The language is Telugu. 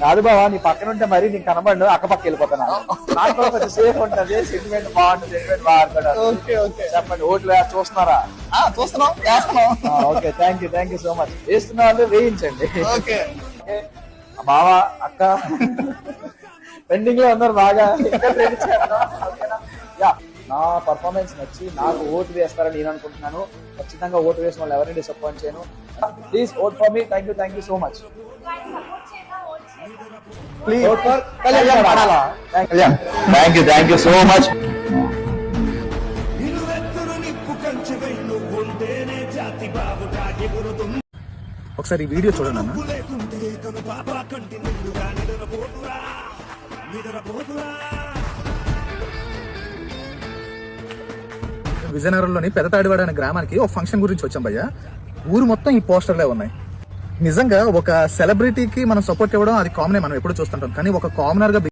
కాదు బావా, నీ పక్కన ఉంటే మరి నీకు కనబడు, అక్కపక్క వెళ్ళిపోతాను. నాకు కూడా కొంచెం సేఫ్ ఉంటది, సెంటిమెంట్ బాగుంటుంది, సెంటిమెంట్ బాగుంటాడు. చెప్పండి, ఓట్లు చూస్తున్నారా? చూస్తున్నాం, వేస్తున్నాం. Okay, thank you so much. వేస్తున్న వాళ్ళు వేయించండి. ఓకే, బావా అక్క పెండింగ్ లో ఉన్నారు బాగా, ఇంకా యా, నా పర్ఫార్మెన్స్ నచ్చి నాకు ఓటు వేస్తారని నేను అనుకుంటున్నాను. ఖచ్చితంగా ఓటు వేసిన వాళ్ళు ఎవరిని డిసప్పాయింట్ చేయను. Please vote for me. Thank you so much. Please vote for Kalyan Padala. Thank you so much. ఒకసారి ఈ వీడియో చూడండి అన్న. విజయనగరంలోని పెదతాడివాడ అనే గ్రామానికి ఒక ఫంక్షన్ గురించి వచ్చాం భయ్య. ఊరు మొత్తం ఈ పోస్టర్లే ఉన్నాయి. నిజంగా ఒక సెలబ్రిటీకి మనం సపోర్ట్ ఇవ్వడం అది కామనే, మనం ఎప్పుడు చూస్తుంటాం. కానీ ఒక కామనర్ గా